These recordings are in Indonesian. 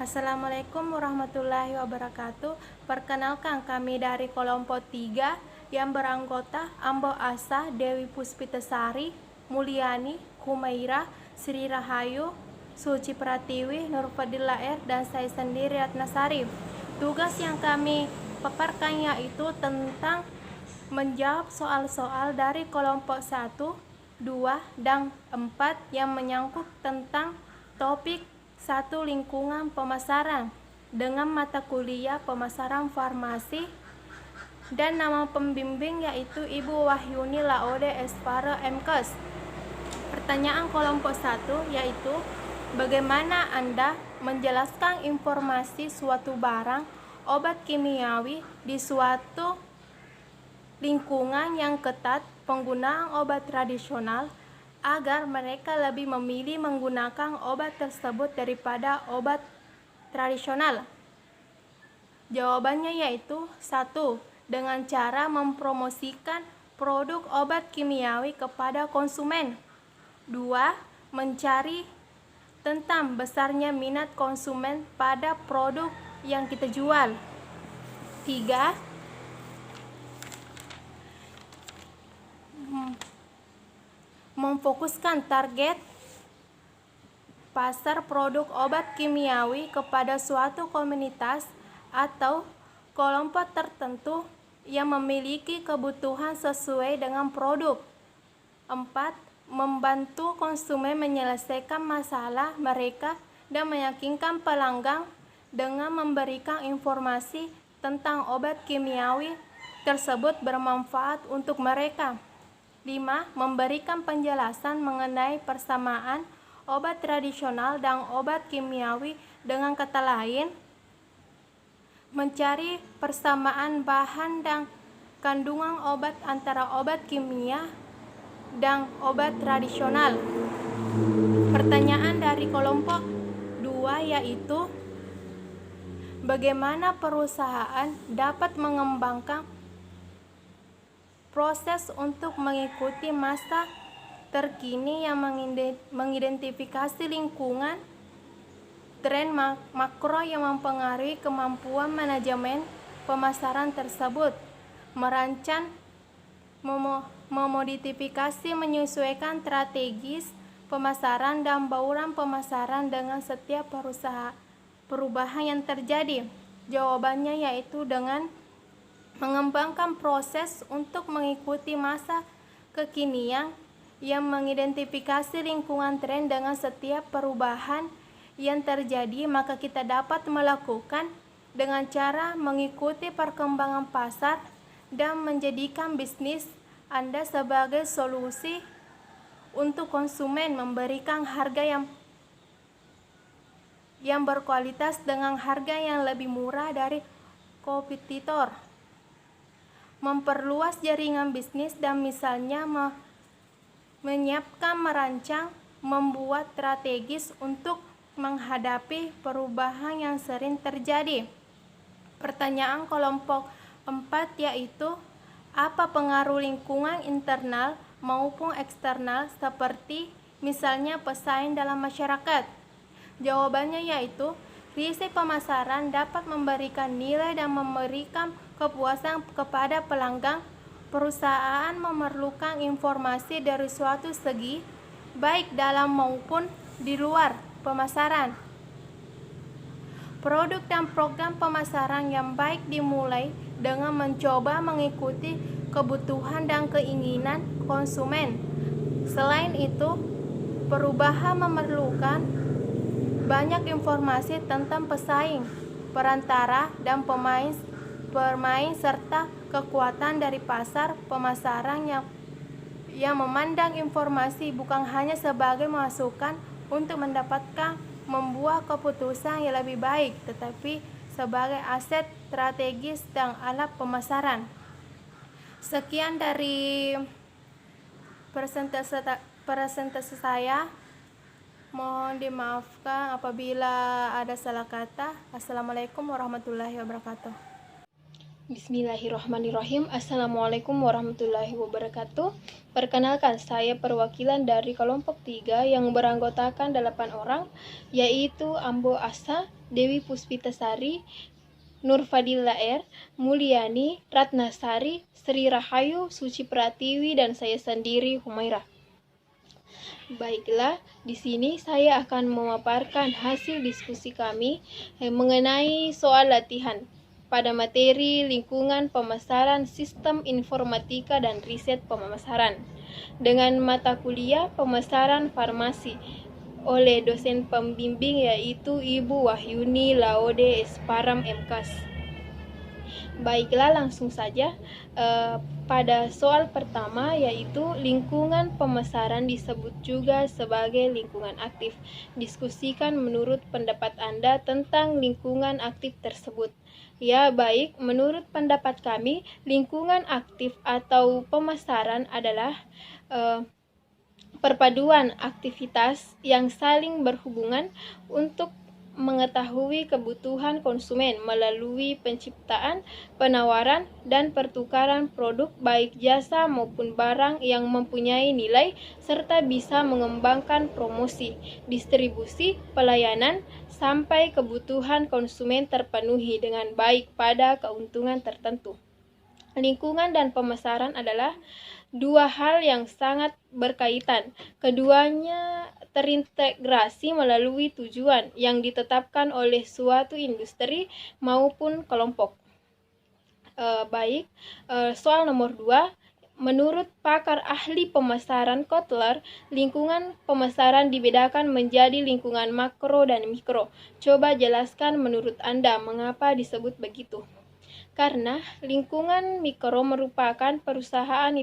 Assalamualaikum warahmatullahi wabarakatuh. Perkenalkan, kami dari kelompok 3 yang beranggota Ambo Asa, Dewi Puspitasari, Mulyani, Humaira, Sri Rahayu, Suci Pratiwi, Nurfadil Laer, dan saya sendiri Ratna Sarif. Tugas yang kami paparkan yaitu tentang menjawab soal-soal dari kelompok 1, 2, dan 4 yang menyangkut tentang topik 1. Lingkungan pemasaran dengan mata kuliah pemasaran farmasi, dan nama pembimbing yaitu Ibu Wahyuni Laode Espara MKes. Pertanyaan kelompok 1 yaitu bagaimana Anda menjelaskan informasi suatu barang obat kimiawi di suatu lingkungan yang ketat penggunaan obat tradisional agar mereka lebih memilih menggunakan obat tersebut daripada obat tradisional? Jawabannya yaitu 1. Dengan cara mempromosikan produk obat kimiawi kepada konsumen. 2. Mencari tentang besarnya minat konsumen pada produk yang kita jual. 3. Memfokuskan target pasar produk obat kimiawi kepada suatu komunitas atau kelompok tertentu yang memiliki kebutuhan sesuai dengan produk. 4. Membantu konsumen menyelesaikan masalah mereka dan meyakinkan pelanggan dengan memberikan informasi tentang obat kimiawi tersebut bermanfaat untuk mereka. 5. Memberikan penjelasan mengenai persamaan obat tradisional dan obat kimiawi. Dengan kata lain, mencari persamaan bahan dan kandungan obat antara obat kimia dan obat tradisional. Pertanyaan dari kelompok 2 yaitu bagaimana perusahaan dapat mengembangkan proses untuk mengikuti masa terkini yang mengidentifikasi lingkungan, tren makro yang mempengaruhi kemampuan manajemen pemasaran tersebut, merancang, memodifikasi, menyesuaikan strategis pemasaran dan bauran pemasaran dengan setiap perubahan yang terjadi. Jawabannya yaitu dengan mengembangkan proses untuk mengikuti masa kekinian yang mengidentifikasi lingkungan tren dengan setiap perubahan yang terjadi, maka kita dapat melakukan dengan cara mengikuti perkembangan pasar dan menjadikan bisnis Anda sebagai solusi untuk konsumen, memberikan harga yang berkualitas dengan harga yang lebih murah dari kompetitor, memperluas jaringan bisnis, dan misalnya menyiapkan, merancang, membuat strategis untuk menghadapi perubahan yang sering terjadi. Pertanyaan kelompok 4 yaitu apa pengaruh lingkungan internal maupun eksternal seperti misalnya pesaing dalam masyarakat? Jawabannya yaitu krisis pemasaran dapat memberikan nilai dan memberikan kepuasan kepada pelanggan. Perusahaan memerlukan informasi dari suatu segi, baik dalam maupun di luar pemasaran. Produk dan program pemasaran yang baik dimulai dengan mencoba mengikuti kebutuhan dan keinginan konsumen. Selain itu, perubahan memerlukan banyak informasi tentang pesaing, perantara, dan pemain serta kekuatan dari pasar pemasaran yang memandang informasi bukan hanya sebagai masukan untuk membuat keputusan yang lebih baik, tetapi sebagai aset strategis dan alat pemasaran. Sekian dari presentasi saya. Mohon dimaafkan apabila ada salah kata. Assalamualaikum warahmatullahi wabarakatuh. Bismillahirrahmanirrahim. Assalamualaikum warahmatullahi wabarakatuh. Perkenalkan, saya perwakilan dari kelompok 3 yang beranggotakan 8 orang, yaitu Ambo Asa, Dewi Puspitasari, Nurfadila R, Mulyani, Ratnasari, Sri Rahayu, Suci Pratiwi, dan saya sendiri, Humaira. Baiklah, di sini saya akan memaparkan hasil diskusi kami mengenai soal latihan pada materi lingkungan pemasaran sistem informatika dan riset pemasaran dengan mata kuliah pemasaran farmasi oleh dosen pembimbing yaitu Ibu Wahyuni Laude Esparam MKas. Baiklah, langsung saja pada soal pertama yaitu lingkungan pemasaran disebut juga sebagai lingkungan aktif. Diskusikan menurut pendapat Anda tentang lingkungan aktif tersebut. Ya, baik, menurut pendapat kami, lingkungan aktif atau pemasaran adalah perpaduan aktivitas yang saling berhubungan untuk mengetahui kebutuhan konsumen melalui penciptaan, penawaran, dan pertukaran produk baik jasa maupun barang yang mempunyai nilai serta bisa mengembangkan promosi, distribusi, pelayanan, sampai kebutuhan konsumen terpenuhi dengan baik pada keuntungan tertentu. Lingkungan dan pemasaran adalah dua hal yang sangat berkaitan. Keduanya terintegrasi melalui tujuan yang ditetapkan oleh suatu industri maupun kelompok. Soal nomor 2. Menurut pakar ahli pemasaran Kotler, lingkungan pemasaran dibedakan menjadi lingkungan makro dan mikro. Coba jelaskan menurut Anda mengapa disebut begitu. Karena lingkungan mikro merupakan perusahaan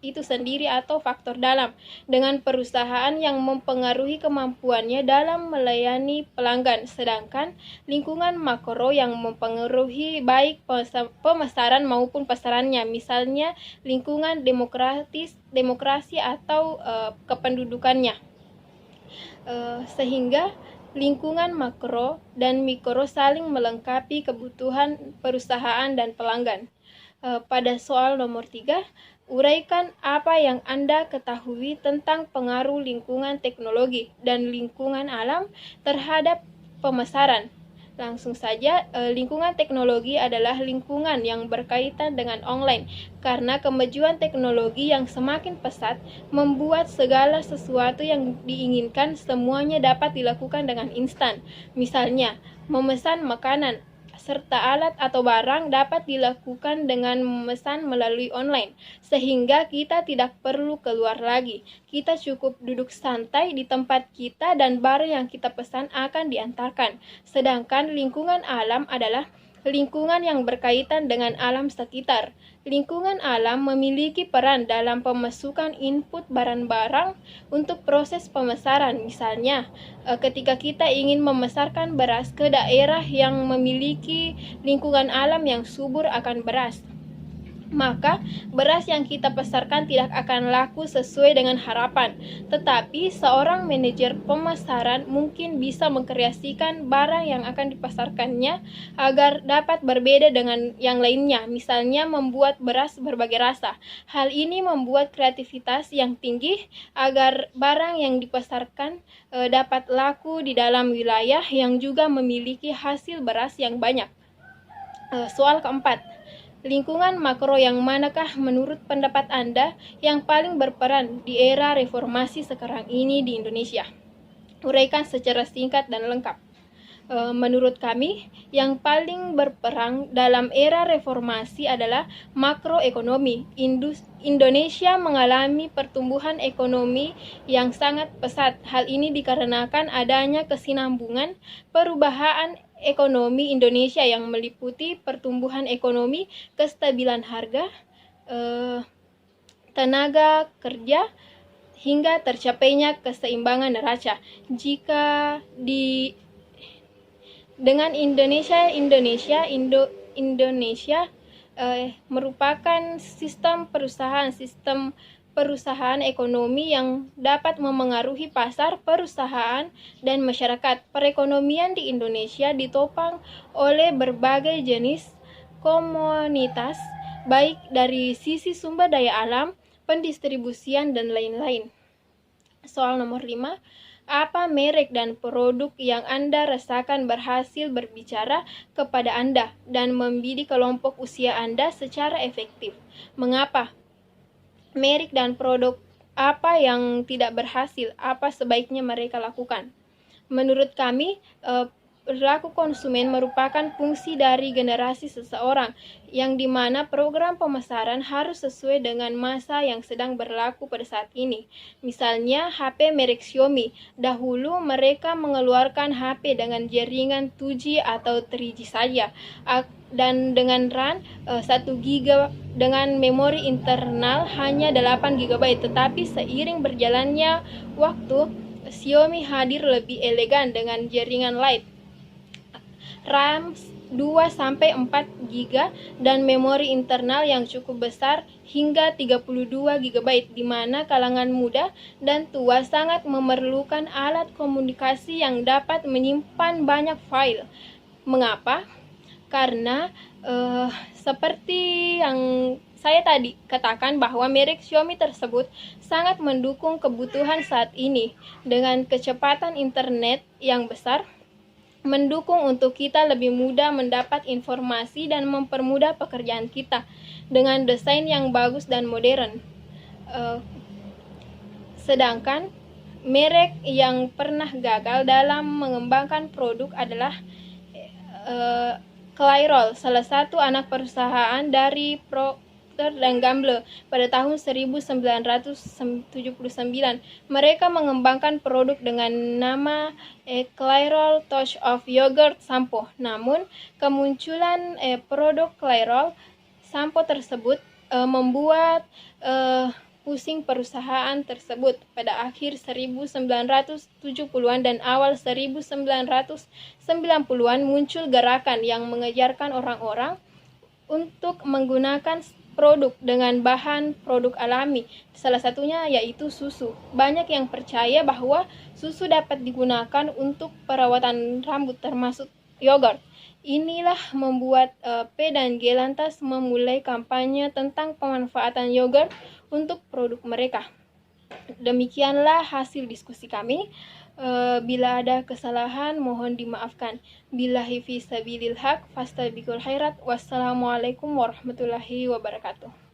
itu sendiri atau faktor dalam, dengan perusahaan yang mempengaruhi kemampuannya dalam melayani pelanggan, sedangkan lingkungan makro yang mempengaruhi baik pemasaran maupun pasarannya, misalnya lingkungan demokrasi atau kependudukannya. Sehingga lingkungan makro dan mikro saling melengkapi kebutuhan perusahaan dan pelanggan. Pada soal nomor 3, uraikan apa yang Anda ketahui tentang pengaruh lingkungan teknologi dan lingkungan alam terhadap pemasaran. Langsung saja, lingkungan teknologi adalah lingkungan yang berkaitan dengan online karena kemajuan teknologi yang semakin pesat membuat segala sesuatu yang diinginkan semuanya dapat dilakukan dengan instan. Misalnya, memesan makanan serta alat atau barang dapat dilakukan dengan memesan melalui online, sehingga kita tidak perlu keluar lagi. Kita cukup duduk santai di tempat kita dan barang yang kita pesan akan diantarkan. Sedangkan lingkungan alam adalah lingkungan yang berkaitan dengan alam sekitar. Lingkungan alam memiliki peran dalam pemasukan input barang-barang untuk proses pemasaran. Misalnya, ketika kita ingin memasarkan beras ke daerah yang memiliki lingkungan alam yang subur akan beras, maka beras yang kita pasarkan tidak akan laku sesuai dengan harapan. Tetapi seorang manajer pemasaran mungkin bisa mengkreasikan barang yang akan dipasarkannya agar dapat berbeda dengan yang lainnya, misalnya membuat beras berbagai rasa. Hal ini membuat kreativitas yang tinggi agar barang yang dipasarkan dapat laku di dalam wilayah yang juga memiliki hasil beras yang banyak. Soal keempat, lingkungan makro yang manakah menurut pendapat Anda yang paling berperan di era reformasi sekarang ini di Indonesia? Uraikan secara singkat dan lengkap. Menurut kami, yang paling berperan dalam era reformasi adalah makroekonomi. Indonesia mengalami pertumbuhan ekonomi yang sangat pesat. Hal ini dikarenakan adanya kesinambungan perubahan ekonomi Indonesia yang meliputi pertumbuhan ekonomi, kestabilan harga, tenaga kerja, hingga tercapainya keseimbangan neraca. Dengan Indonesia merupakan sistem perusahaan ekonomi yang dapat memengaruhi pasar, perusahaan, dan masyarakat. Perekonomian di Indonesia ditopang oleh berbagai jenis komoditas, baik dari sisi sumber daya alam, pendistribusian, dan lain-lain. Soal nomor 5, apa merek dan produk yang Anda rasakan berhasil berbicara kepada Anda dan membidik kelompok usia Anda secara efektif? Mengapa? Merek dan produk apa yang tidak berhasil? Apa sebaiknya mereka lakukan? Menurut kami, perilaku konsumen merupakan fungsi dari generasi seseorang, yang dimana program pemasaran harus sesuai dengan masa yang sedang berlaku pada saat ini. Misalnya HP merek Xiaomi, dahulu mereka mengeluarkan HP dengan jaringan 2G atau 3G saja, dan dengan RAM 1 GB dengan memori internal hanya 8 GB, tetapi seiring berjalannya waktu, Xiaomi hadir lebih elegan dengan jaringan Lite, RAM 2-4 GB dan memori internal yang cukup besar hingga 32 GB, di mana kalangan muda dan tua sangat memerlukan alat komunikasi yang dapat menyimpan banyak file. Mengapa? Karena seperti yang saya tadi katakan bahwa merek Xiaomi tersebut sangat mendukung kebutuhan saat ini dengan kecepatan internet yang besar, mendukung untuk kita lebih mudah mendapat informasi dan mempermudah pekerjaan kita dengan desain yang bagus dan modern. Sedangkan merek yang pernah gagal dalam mengembangkan produk adalah Clairol, salah satu anak perusahaan dari Procter & Gamble pada tahun 1979. Mereka mengembangkan produk dengan nama Clairol Touch of Yogurt Shampoo. Namun, kemunculan produk Clairol Shampoo tersebut membuat pusing perusahaan tersebut. Pada akhir 1970-an dan awal 1990-an muncul gerakan yang mengejarkan orang-orang untuk menggunakan produk dengan bahan produk alami, salah satunya yaitu susu. Banyak yang percaya bahwa susu dapat digunakan untuk perawatan rambut termasuk yogurt. Inilah membuat P dan G lantas memulai kampanye tentang pemanfaatan yogurt untuk produk mereka. Demikianlah hasil diskusi kami. Bila ada kesalahan mohon dimaafkan. Billahi fi sabilil haq fastabiqul khairat. Wassalamualaikum warahmatullahi wabarakatuh.